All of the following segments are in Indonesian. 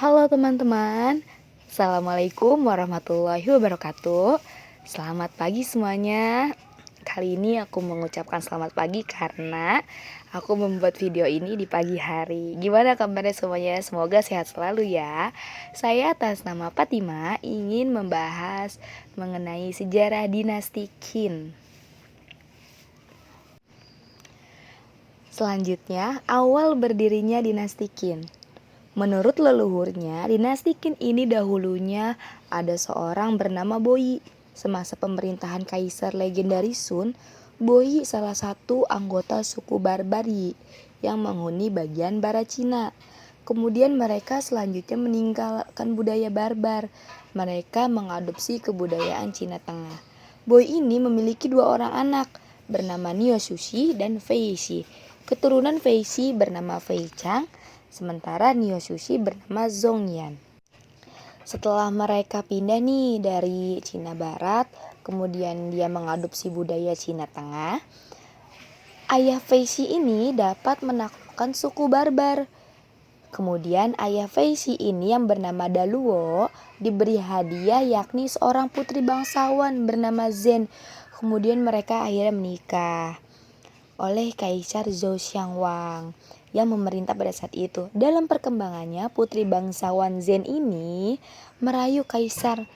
Halo teman-teman, Assalamualaikum warahmatullahi wabarakatuh. Selamat pagi semuanya. Kali ini aku mengucapkan selamat pagi karena aku membuat video ini di pagi hari. Gimana kabarnya semuanya? Semoga sehat selalu ya. Saya atas nama Fatima ingin membahas mengenai sejarah dinasti Qin. Selanjutnya, awal berdirinya dinasti Qin. Menurut leluhurnya, dinasti Qin ini dahulunya ada seorang bernama Boyi. Semasa pemerintahan Kaisar legendaris Sun, Boyi salah satu anggota suku barbar Yi yang menghuni bagian barat Cina. Kemudian mereka selanjutnya meninggalkan budaya barbar. Mereka mengadopsi kebudayaan Cina Tengah. Boyi ini memiliki dua orang anak bernama Niu Sushi dan Fei Shi. Keturunan Fei Shi bernama Fei Chang, sementara Niu Sushi bernama Zhongyan. Setelah mereka pindah nih dari Cina Barat, kemudian dia mengadopsi budaya Cina Tengah, ayah Fei Shi ini dapat menaklukkan suku barbar. Kemudian ayah Fei Shi ini yang bernama Daluo diberi hadiah yakni seorang putri bangsawan bernama Zhen. Kemudian mereka akhirnya menikah oleh Kaisar Zhou Xiangwang yang memerintah pada saat itu. Dalam perkembangannya, putri bangsawan Zhen ini merayu Kaisar.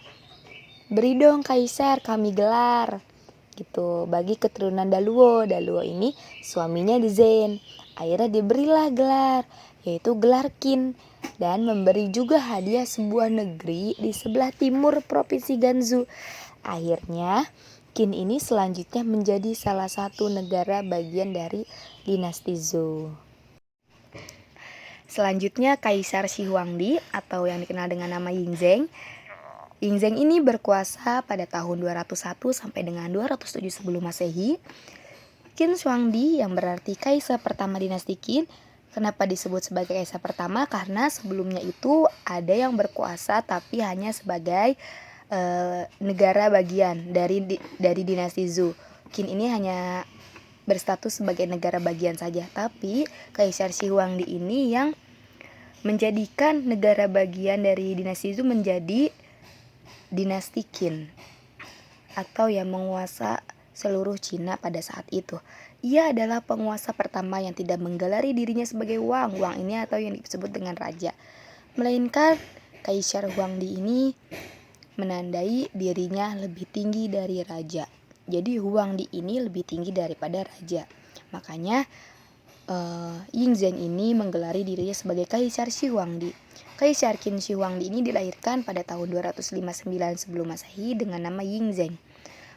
Beri dong Kaisar, kami gelar. Gitu, bagi keturunan Daluo. Daluo ini suaminya di Zhen. Akhirnya diberilah gelar, yaitu gelar Qin. Dan memberi juga hadiah sebuah negeri di sebelah timur provinsi Gansu. Akhirnya, Qin ini selanjutnya menjadi salah satu negara bagian dari dinasti Zhou. Selanjutnya Kaisar Shi Huangdi atau yang dikenal dengan nama Yingzheng. Yingzheng ini berkuasa pada tahun 201 sampai dengan 207 sebelum Masehi. Qin Huangdi yang berarti kaisar pertama dinasti Qin. Kenapa disebut sebagai kaisar pertama? Karena sebelumnya itu ada yang berkuasa tapi hanya sebagai negara bagian dari dinasti Zhou. Qin ini hanya berstatus sebagai negara bagian saja, tapi Kaisar Shi Huangdi ini yang menjadikan negara bagian dari dinasti Zhou menjadi dinasti Qin atau yang menguasa seluruh Cina pada saat itu. Ia adalah penguasa pertama yang tidak menggelari dirinya sebagai Wang ini atau yang disebut dengan raja, melainkan Kaisar Huangdi ini menandai dirinya lebih tinggi dari raja. Jadi Huangdi ini lebih tinggi daripada raja. Makanya Yingzheng ini menggelari dirinya sebagai Kaisar Shi Huangdi. Kaisar Qin Shi Huangdi ini dilahirkan pada tahun 259 sebelum Masehi dengan nama Yingzheng.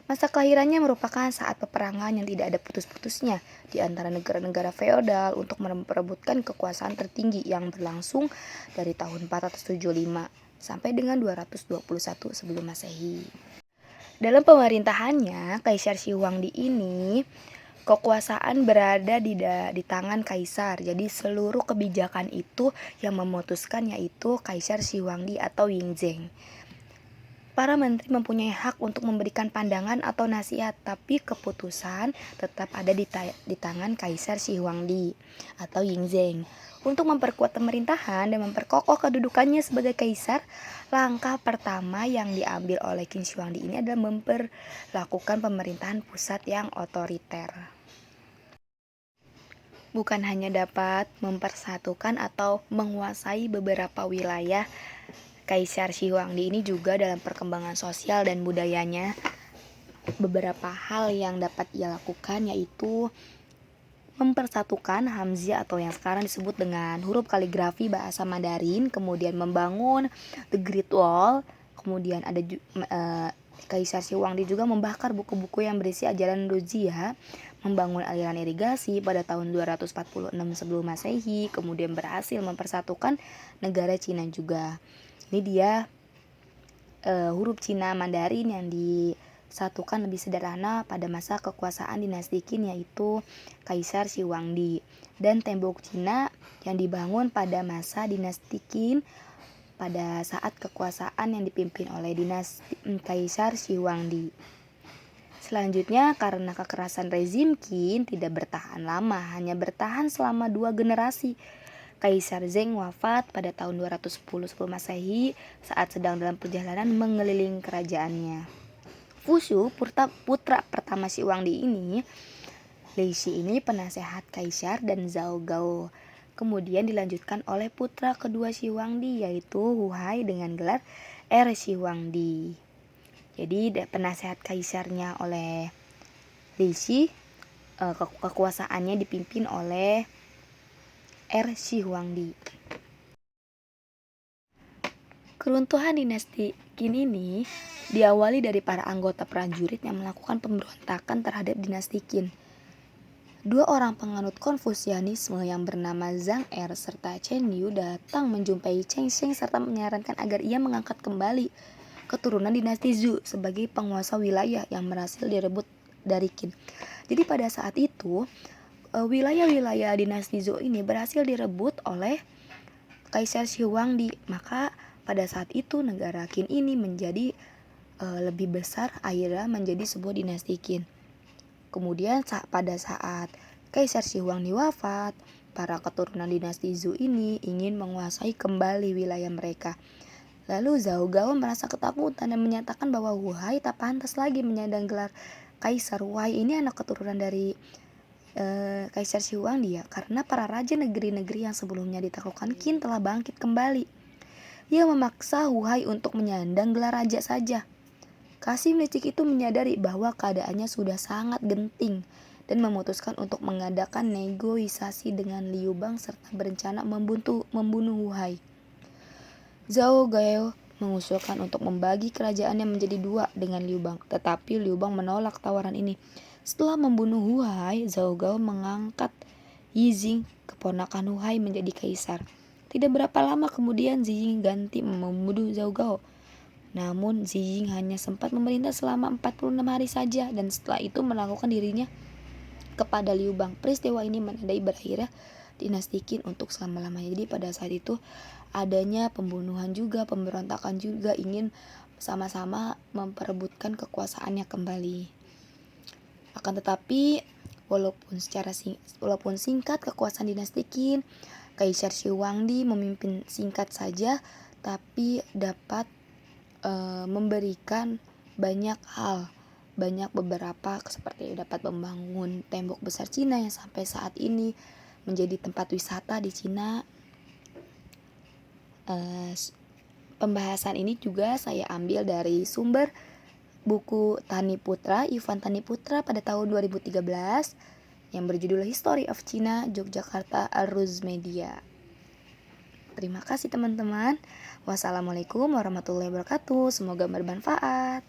Masa kelahirannya merupakan saat peperangan yang tidak ada putus-putusnya di antara negara-negara feodal untuk memperebutkan kekuasaan tertinggi yang berlangsung dari tahun 475 sampai dengan 221 sebelum Masehi. Dalam pemerintahannya, Kaisar Shi Huangdi ini kekuasaan berada di tangan kaisar. Jadi seluruh kebijakan itu yang memutuskan yaitu Kaisar Shi Huangdi atau Yingzheng. Para menteri mempunyai hak untuk memberikan pandangan atau nasihat, tapi keputusan tetap ada di tangan Kaisar Shi Huangdi atau Yingzheng. Untuk memperkuat pemerintahan dan memperkokoh kedudukannya sebagai kaisar, langkah pertama yang diambil oleh Qin Shi Huangdi ini adalah memperlakukan pemerintahan pusat yang otoriter. Bukan hanya dapat mempersatukan atau menguasai beberapa wilayah, Kaisar Shi Huangdi ini juga dalam perkembangan sosial dan budayanya beberapa hal yang dapat ia lakukan yaitu mempersatukan Hamzah atau yang sekarang disebut dengan huruf kaligrafi bahasa Mandarin, kemudian membangun The Great Wall, kemudian ada Kaisar Shi Huangdi juga membakar buku-buku yang berisi ajaran Ruzia, membangun aliran irigasi pada tahun 246 sebelum Masehi, kemudian berhasil mempersatukan negara Cina juga. Ini dia huruf Cina Mandarin yang disatukan lebih sederhana pada masa kekuasaan dinasti Qin yaitu Kaisar Shi Huangdi, dan tembok Cina yang dibangun pada masa dinasti Qin pada saat kekuasaan yang dipimpin oleh dinasti Kaisar Shi Huangdi. Selanjutnya, karena kekerasan rezim Qin tidak bertahan lama, hanya bertahan selama 2 generasi. Kaisar Zheng wafat pada tahun 210 sebelum Masehi saat sedang dalam perjalanan mengelilingi kerajaannya. Fushu, putra pertama Shi Huangdi ini, Lei Shi ini penasehat kaisar dan Zhao Gao. Kemudian dilanjutkan oleh putra kedua Shi Huangdi yaitu Hu Hai dengan gelar Shi Huangdi. Jadi penasehat kaisarnya oleh Lei Shi, kekuasaannya dipimpin oleh Shi Huangdi. Keruntuhan dinasti Qin ini diawali dari para anggota prajurit yang melakukan pemberontakan terhadap dinasti Qin. Dua orang penganut Konfusianisme yang bernama Zhang Er serta Chen Yu datang menjumpai Cheng Sheng serta menyarankan agar ia mengangkat kembali keturunan dinasti Zhou sebagai penguasa wilayah yang berhasil direbut dari Qin. Jadi pada saat itu wilayah-wilayah dinasti Zhou ini berhasil direbut oleh Kaisar Shi Huangdi. Maka pada saat itu negara Qin ini menjadi lebih besar, akhirnya menjadi sebuah dinasti Qin. Kemudian pada saat Kaisar Shi Huangdi wafat, para keturunan dinasti Zhou ini ingin menguasai kembali wilayah mereka. Lalu Zhao Gao merasa ketakutan dan menyatakan bahwa Hu Hai tak pantas lagi menyandang gelar kaisar. Hu Hai ini anak keturunan dari Kaisar Shi Huangdi ya, karena para raja negeri-negeri yang sebelumnya ditaklukkan Qin telah bangkit kembali. Ia memaksa Hu Hai untuk menyandang gelar raja saja. Kasim licik itu menyadari bahwa keadaannya sudah sangat genting dan memutuskan untuk mengadakan negosiasi dengan Liu Bang serta berencana membunuh Hu Hai. Zhao Gao mengusulkan untuk membagi kerajaannya menjadi dua dengan Liu Bang, tetapi Liu Bang menolak tawaran ini. Setelah membunuh Hu Hai, Zhao Gao mengangkat Yijing, keponakan Hu Hai, menjadi kaisar. Tidak berapa lama kemudian Yijing ganti membunuh Zhao Gao. Namun Yijing hanya sempat memerintah selama 46 hari saja dan setelah itu melakukan dirinya kepada Liu Bang. Peristiwa ini menandai berakhirnya dinasti Qin untuk selama-lamanya. Jadi pada saat itu adanya pembunuhan juga, pemberontakan juga, ingin sama-sama memperebutkan kekuasaannya kembali. Akan tetapi walaupun singkat kekuasaan dinasti Qin, Kaisar Shi Huangdi memimpin singkat saja, tapi dapat memberikan banyak hal, beberapa seperti dapat membangun tembok besar Cina yang sampai saat ini menjadi tempat wisata di Cina. Pembahasan ini juga saya ambil dari sumber buku Tani Putra, Ivan Tani Putra pada tahun 2013 yang berjudul History of China, Yogyakarta, Arus Media. Terima kasih teman-teman. Wassalamualaikum warahmatullahi wabarakatuh. Semoga bermanfaat.